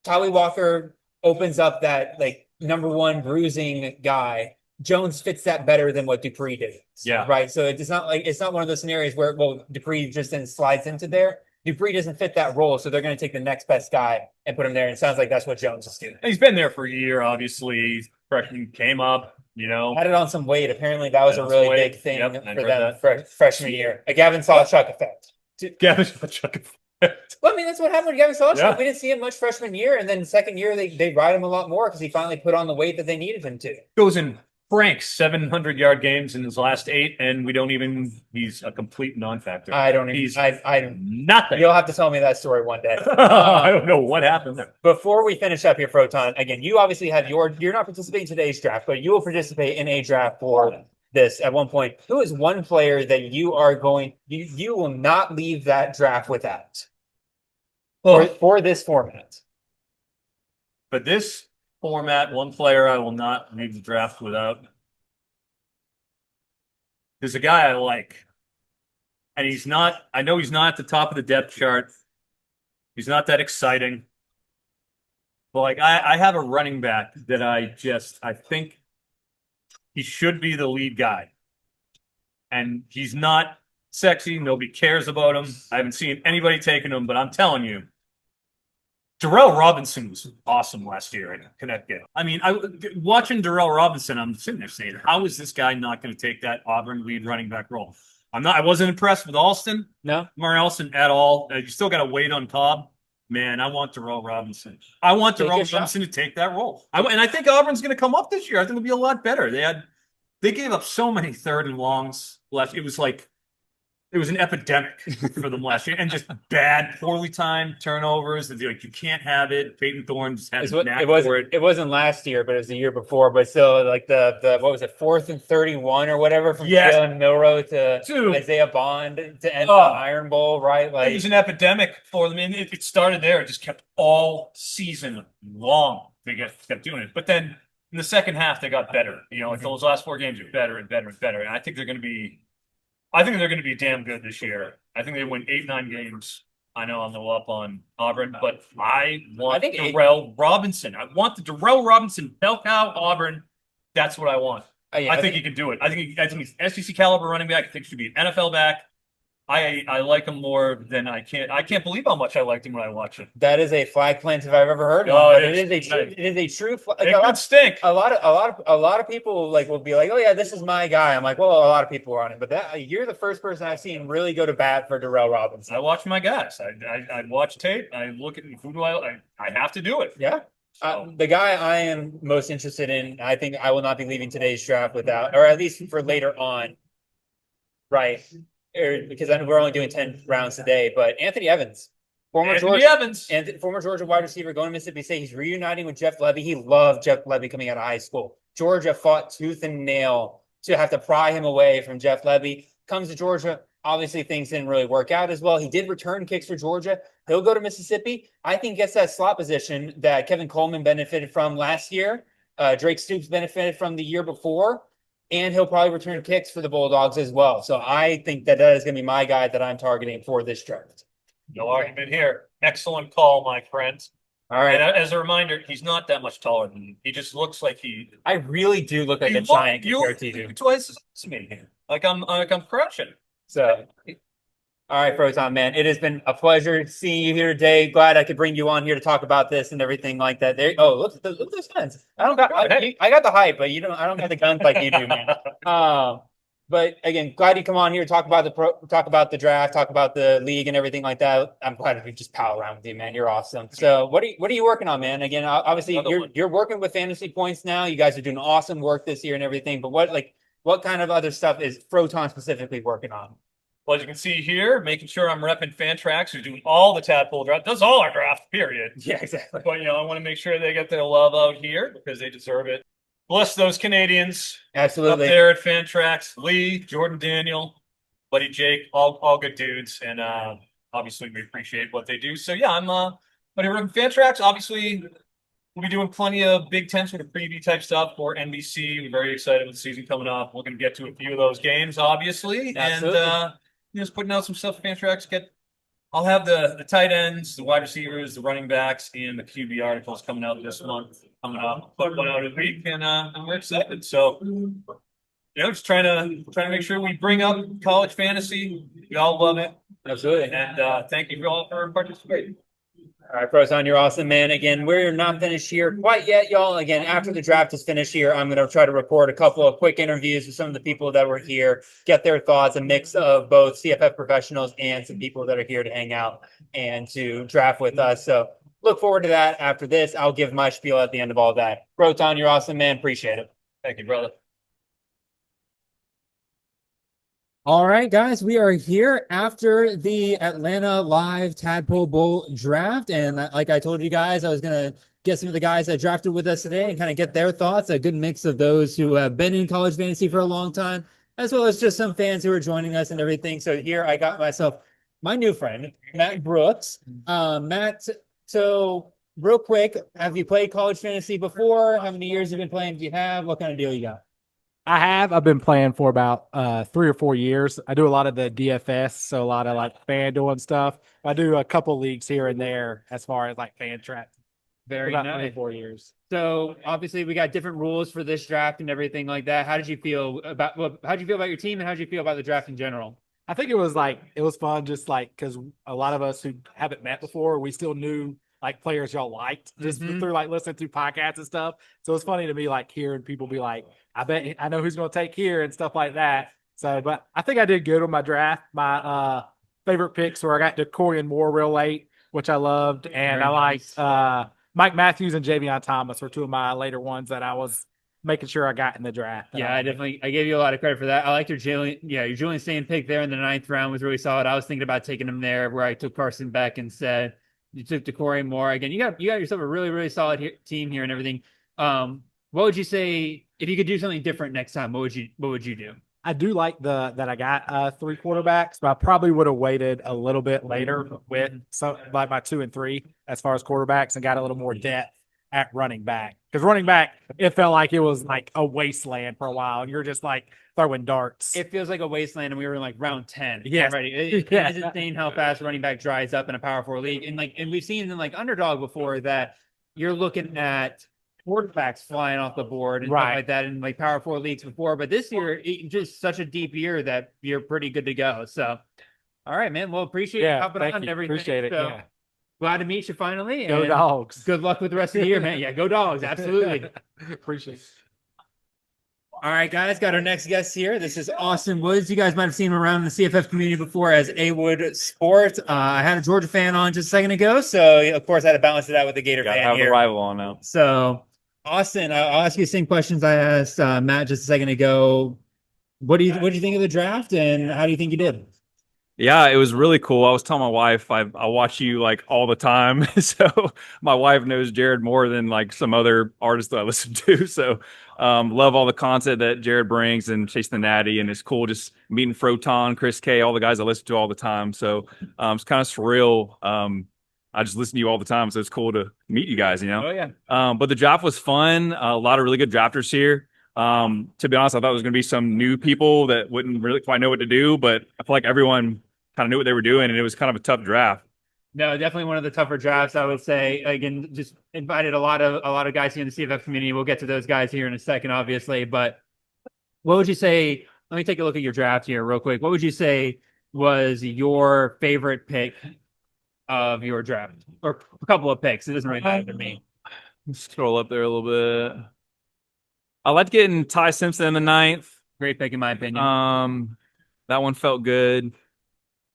Tolly Walker opens up that like number 1 bruising guy, Jones fits that better than what Dupree did. Yeah. Right. So it's not one of those scenarios where, Dupree just then slides into there. Dupree doesn't fit that role. So they're going to take the next best guy and put him there. And it sounds like that's what Jones is doing. And he's been there for a year, obviously. Freshman came up, Added on some weight. Apparently that was a really big thing for them for freshman year. A Gavin Sawchuk effect. Gavin Sawchuk effect. Well, I mean, that's what happened with Gavin Sawchuk. Yeah. We didn't see him much freshman year. And then second year, they ride him a lot more because he finally put on the weight that they needed him to. Goes in Frank's 700-yard games in his last 8, and he's a complete non-factor. He's nothing. You'll have to tell me that story one day. I don't know what happened there. Before we finish up here, Proton, again, you obviously have you're not participating in today's draft, but you will participate in a draft for this at one point. Who is one player that you will not leave that draft without for this format? For this format, one player I will not leave the draft without. There's a guy I like, and I know he's not at the top of the depth chart. He's not that exciting. But I have a running back that I think he should be the lead guy. And he's not sexy. Nobody cares about him. I haven't seen anybody taking him, but I'm telling you, Darrell Robinson was awesome last year in Connecticut. I mean, watching Darrell Robinson, I'm sitting there saying, how is this guy not going to take that Auburn lead running back role? I wasn't impressed with Alston. No. Murray Alston at all. You still got to wait on Cobb. Man, I want Darrell Robinson. I want Darrell Robinson to take that role. And I think Auburn's going to come up this year. I think it'll be a lot better. They gave up so many third and longs left. It was an epidemic for them last year, and just bad, poorly timed turnovers. You can't have it. Peyton Thorne just had a knack for it. It wasn't last year, but it was the year before. But still, the what was it, 4th and 31 or whatever from Jalen Milroe to Isaiah Bond to end the Iron Bowl, right? It was an epidemic for them. And it started there. It just kept all season long. They kept doing it, but then in the second half, they got better. Those last 4 games are better and better and better. And I think they're going to be damn good this year. I think they win 8-9 games. I know I'm no up on Auburn, but I want Darrell Robinson. I want the Darrell Robinson bell cow Auburn. That's what I want. I think he can do it. I think he's SEC caliber running back. I think he should be an NFL back. I like him more than I can't believe how much I liked him when I watched him. That is a flag plant if I've ever heard of it. It is a true flag. It could stink. A lot of people will be like, oh yeah, this is my guy. I'm like, well, a lot of people are on it, but you're the first person I've seen really go to bat for Darrell Robinson. I watch my guys. I watch tape. I look at who do I have to do it. Yeah. The guy I am most interested in, I think I will not be leaving today's draft without, or at least for later on, right? Because I know we're only doing 10 rounds today, but Anthony Evans, former Georgia wide receiver going to Mississippi State. He's reuniting with Jeff Lebby. He loved Jeff Lebby coming out of high school. Georgia fought tooth and nail to have to pry him away from Jeff Lebby. Comes to Georgia. Obviously, things didn't really work out as well. He did return kicks for Georgia. He'll go to Mississippi. I think gets that slot position that Kevin Coleman benefited from last year. Drake Stoops benefited from the year before. And he'll probably return kicks for the Bulldogs as well. So I think that is going to be my guy that I'm targeting for this draft. No argument here. Excellent call, my friend. All right. And as a reminder, he's not that much taller than me. He just looks like I really do look like a giant compared to you. Twice as me. Like I'm crushing. So, all right, Proton, man, it has been a pleasure seeing you here today. Glad I could bring you on here to talk about this and everything like that. Look at those guns. I got the hype, but I don't got the guns like you do, man. But again, glad you come on here to talk about the draft, talk about the league and everything like that. I'm glad we just pal around with you, man. You're awesome. So what are you working on, man? Again, obviously you're working with Fantasy Points now. You guys are doing awesome work this year and everything. But what kind of other stuff is Froton specifically working on? Well, as you can see here, making sure I'm repping Fantrax, who's doing all the Tadpole draft, does all our draft, period. Yeah, exactly. But, I want to make sure they get their love out here because they deserve it. Bless those Canadians. Absolutely. Up there at Fantrax. Lee, Jordan Daniel, buddy Jake, all good dudes. And obviously we appreciate what they do. So, yeah, I'm repping Fantrax. Obviously, we'll be doing plenty of Big Ten sort of preview type stuff for NBC. We're very excited with the season coming up. We're going to get to a few of those games, obviously. Absolutely. And just putting out some stuff for Fantrax. I'll have the tight ends, the wide receivers, the running backs, and the QB articles coming out this month. I'm gonna put one out a week, and we're excited. So, just trying to make sure we bring up college fantasy. We all love it. Absolutely. And thank you all for participating. All right, Proton, you're awesome, man. Again, we're not finished here quite yet, y'all. Again, after the draft is finished here, I'm going to try to record a couple of quick interviews with some of the people that were here, get their thoughts, a mix of both CFF professionals and some people that are here to hang out and to draft with us. So look forward to that after this. I'll give my spiel at the end of all that. Proton, you're awesome, man. Appreciate it. Thank you, brother. All right, guys, we are here after the Atlanta Live Tadpole Bowl draft. And like I told you guys, I was going to get some of the guys that drafted with us today and kind of get their thoughts, a good mix of those who have been in college fantasy for a long time, as well as just some fans who are joining us and everything. So here I got myself my new friend, Matt Brooks. Matt, so real quick, have you played college fantasy before? How many years have you been playing? Do you have? What kind of deal you got? I have. I've been playing for about 3 or 4 years. I do a lot of the DFS, so a lot of like FanDuel and stuff. I do a couple leagues here and there as far as like fan trap. Very about nice. 3 or 4 years. So obviously we got different rules for this draft and everything like that. How did you feel about your team, and how did you feel about the draft in general? I think it was fun, just like because a lot of us who haven't met before, we still knew like players y'all liked just through like listening to podcasts and stuff. So it's funny to me like hearing people be like, I bet I know who's going to take here and stuff like that. So, but I think I did good on my draft. My favorite picks were I got DeCorian Moore real late, which I loved, and I liked Mike Matthews and Javion Thomas were 2 of my later ones that I was making sure I got in the draft. Yeah, I gave you a lot of credit for that. I liked your Julian Stain pick there in the 9th round was really solid. I was thinking about taking him there where I took Carson Beck instead. You took DeCorian Moore. Again, you got yourself a really, really solid team here and everything. What would you say if you could do something different next time? What would you do? I do like that I got 3 quarterbacks, but I probably would have waited a little bit later with some like my 2 and 3 as far as quarterbacks and got a little more depth at running back. Because running back, it felt like it was like a wasteland for a while, and you're just like throwing darts. It feels like a wasteland, and we were in like round 10 yes. already. It's insane how fast running back dries up in a Power 4 league. And we've seen in like Underdog before that you're looking at quarterbacks flying off the board and stuff like that in like Power 4 leagues before. But this year, just such a deep year that you're pretty good to go. So, all right, man. Well, appreciate you hopping on and everything. Appreciate it. So, glad to meet you finally. Go Dogs. Good luck with the rest of the year, man. Yeah, go Dogs. Absolutely. Appreciate it. All right, guys, got our next guest here. This is Austin Woods. You guys might have seen him around the CFF community before as A Wood Sport. I had a Georgia fan on just a second ago, so of course I had to balance it out with the Gator fan have here. a rival on now. So, Austin, I'll ask you the same questions I asked Matt just a second ago. What do you think of the draft, and how do you think you did? Yeah, it was really cool. I was telling my wife I watch you like all the time, so my wife knows Jared more than like some other artists that I listen to. So love all the content that Jared brings and Chase the Natty, and it's cool just meeting Froton, Chris K, all the guys I listen to all the time. So it's kind of surreal. I just listen to you all the time, so it's cool to meet you guys. Oh yeah. But the draft was fun. A lot of really good drafters here. To be honest, I thought there was going to be some new people that wouldn't really quite know what to do, but I feel like everyone kind of knew what they were doing, and it was kind of a tough draft. No, definitely one of the tougher drafts, I would say. Again, just invited a lot of guys here in the CFF community. We'll get to those guys here in a second, obviously. But what would you say? Let me take a look at your draft here real quick. What would you say was your favorite pick of your draft, or a couple of picks? It doesn't really matter to me. Let's scroll up there a little bit. I liked getting Ty Simpson in the 9th. Great pick, in my opinion. That one felt good.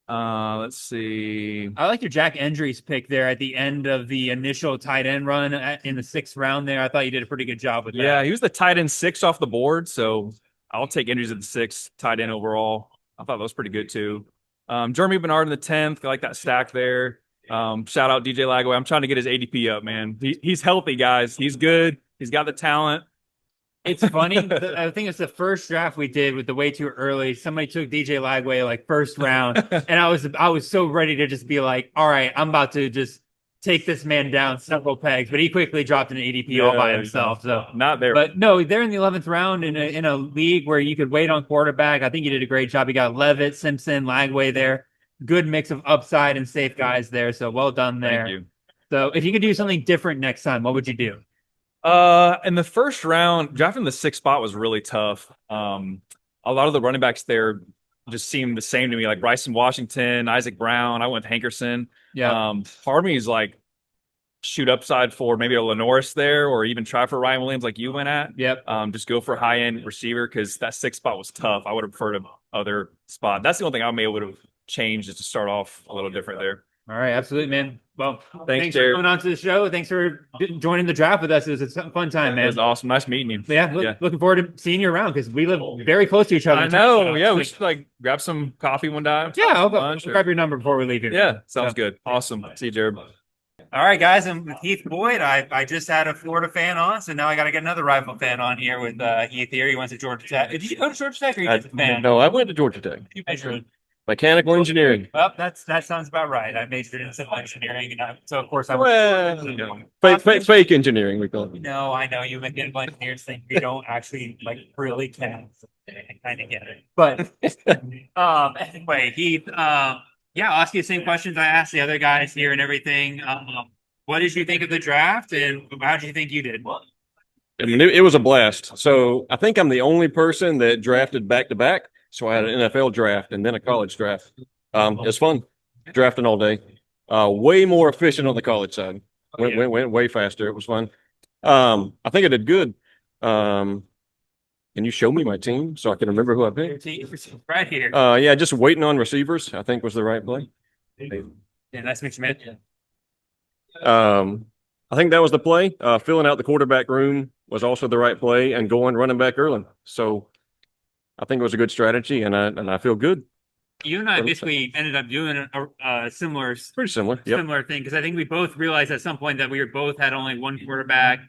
Let's see. I like your Jack Endries pick there at the end of the initial tight end run in the 6th round there. I thought you did a pretty good job with that. Yeah, he was the tight end 6 off the board, so I'll take Endries at the 6th tight end overall. I thought that was pretty good too. Jeremy Bernard in the 10th. I like that stack there. Shout out DJ Lagway. I'm trying to get his ADP up, man. He's healthy, guys. He's good. He's got the talent. It's funny. I think it's the first draft we did with the way too early. Somebody took DJ Lagway like 1st round, and I was so ready to just be like, all right, I'm about to just take this man down several pegs. But he quickly dropped an ADP all by himself. So not there. But no, they're in the 11th round in a league where you could wait on quarterback. I think you did a great job. You got Levitt, Simpson, Lagway there. Good mix of upside and safe guys there. So well done there. Thank you. So if you could do something different next time, what would you do? In the first round, drafting the 6th spot was really tough. A lot of the running backs there just seemed the same to me, like Bryson Washington, Isaac Brown. I went with Hankerson. Yeah. Part of me is like, shoot upside for maybe a Lenoris there, or even try for Ryan Williams like you went at. Yep. Just go for a high-end receiver because that 6th spot was tough. I would have preferred other spot. That's the only thing I may would have changed is to start off a little different there. All right, absolutely, man. Well, thanks for Jared. coming on to the show. Thanks for joining the draft with us. It was a fun time, It man. was awesome. Nice meeting you. Yeah, looking forward to seeing you around because we live very close to each other. I know. Yeah, we should like grab some coffee one time. Yeah, I'll Lunch or- grab your number before we leave here. Yeah, sounds good. Awesome. See you, Jared. All right, guys. I'm with Heath Boyd. I just had a Florida fan on, so now I got to get another rival fan on here with Heath here. He went to Georgia Tech. Did you go to Georgia Tech or you just a fan? No, I went to Georgia Tech. You measured. Mechanical engineering. Well, that sounds about right. I majored in civil engineering, and so of course I Well, fake engineering, we call it. No, I know you mechanical engineers think we don't actually like really can. I kind of get it, but anyway, Heath. Yeah, I'll ask you the same questions I asked the other guys here and everything. What did you think of the draft, and how did you think you did? I mean, it was a blast. So I think I'm the only person that drafted back to back. So I had an NFL draft and then a college draft. It was fun drafting all day. Way more efficient on the college side. Went way faster. It was fun. I think I did good. Can you show me my team so I can remember who I picked? Right here. Yeah, just waiting on receivers, I think was the right play. Yeah, nice to meet you, man. I think that was the play. Filling out the quarterback room was also the right play, and going running back early. So I think it was a good strategy, and I feel good. You and I basically ended up doing a similar Pretty similar. Yep. similar thing because I think we both realized at some point that we were both had only one quarterback,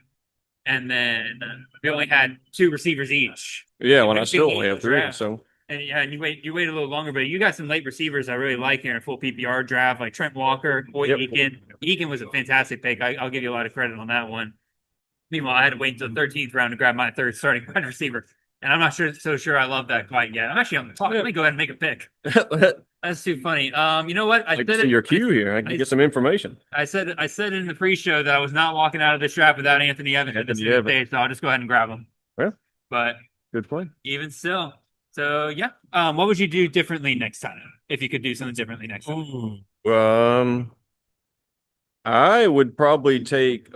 and then we only had 2 receivers each. Yeah, when I Big still game only have 3. draft. So And yeah, and you wait a little longer, but you got some late receivers I really like here in a full PPR draft, like Trent Walker, Boyd Yep. Eakin. Eakin was a fantastic pick. I'll give you a lot of credit on that one. Meanwhile, I had to wait until the 13th round to grab my 3rd starting wide receiver. And I'm not so sure I love that quite yet. I'm actually on the top. Let me go ahead and make a pick. That's too funny. You know what? I can see your cue here. I can get some information. I said in the pre-show that I was not walking out of this draft without Anthony Evans at this stage, so I'll just go ahead and grab him. Yeah. But Good play. even still. So yeah. What would you do differently next time if you could do something differently next time? I would probably take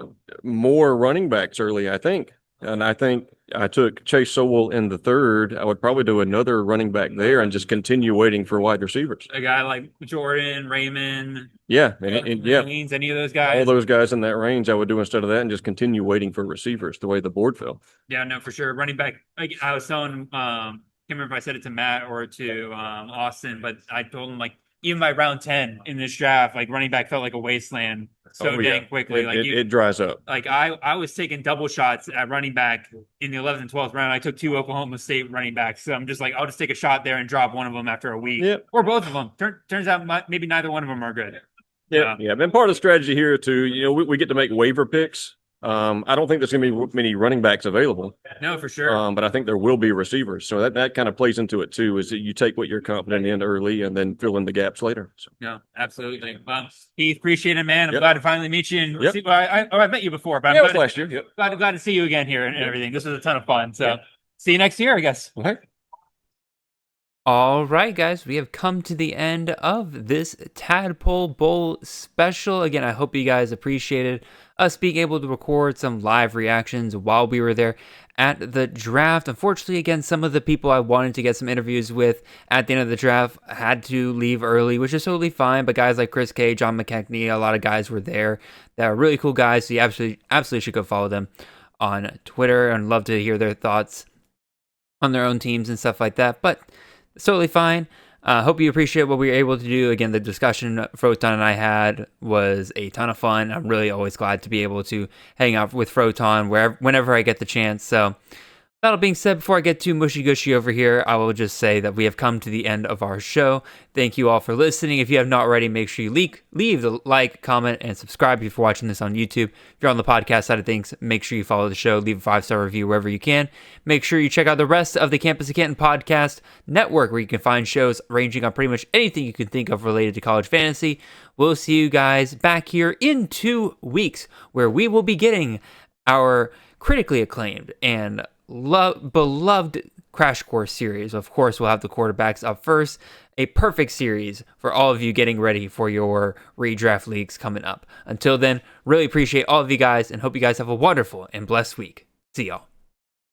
more running backs early, I think. And I think I took Chase Sowell in the 3rd. I would probably do another running back there and just continue waiting for wide receivers. A guy like Jordan, Raymond, Yeah. yeah, any of those guys. All those guys in that range I would do instead of that and just continue waiting for receivers the way the board fell. Yeah, no, for sure. Running back. Like I was telling, can't remember if I said it to Matt or to Austin, but I told him like even by round 10 in this draft, like running back felt like a wasteland dang quickly. It dries up. Like I was taking double shots at running back in the 11th and 12th round. I took 2 Oklahoma State running backs. So I'm just like, I'll just take a shot there and drop one of them after a week. Yep. Or both of them. Turns out maybe neither one of them are good. Yeah. And part of the strategy here too, we get to make waiver picks. I don't think there's going to be many running backs available. No, for sure. But I think there will be receivers. So that kind of plays into it too, is that you take what you're confident in early and then fill in the gaps later. So. No, absolutely. Well, Heath, appreciate it, man. I'm Yep. glad to finally meet you. And Yep. see, I met you before, but Yeah, it I'm was last year. Yep. glad to see you again here and everything. This was a ton of fun. So Yep. see you next year, I guess. Okay. All right, guys, we have come to the end of this Tadpole Bowl special. Again, I hope you guys appreciated us being able to record some live reactions while we were there at the draft. Unfortunately, again, some of the people I wanted to get some interviews with at the end of the draft had to leave early, which is totally fine. But guys like Chris K, John McKechnie, a lot of guys were there that are really cool guys. So you absolutely should go follow them on Twitter and love to hear their thoughts on their own teams and stuff like that. But it's totally fine. Hope you appreciate what we were able to do. Again, the discussion Froton and I had was a ton of fun. I'm really always glad to be able to hang out with Froton whenever I get the chance. So that all being said, before I get too mushy-gushy over here, I will just say that we have come to the end of our show. Thank you all for listening. If you have not already, make sure you leave the like, comment, and subscribe if you're watching this on YouTube. If you're on the podcast side of things, make sure you follow the show. Leave a 5-star review wherever you can. Make sure you check out the rest of the Campus of Canton podcast network, where you can find shows ranging on pretty much anything you can think of related to college fantasy. We'll see you guys back here in 2 weeks, where we will be getting our critically acclaimed and beloved Crash Course series. Of course, we'll have the quarterbacks up first. A perfect series for all of you getting ready for your redraft leagues coming up. Until then, really appreciate all of you guys and hope you guys have a wonderful and blessed week. See y'all.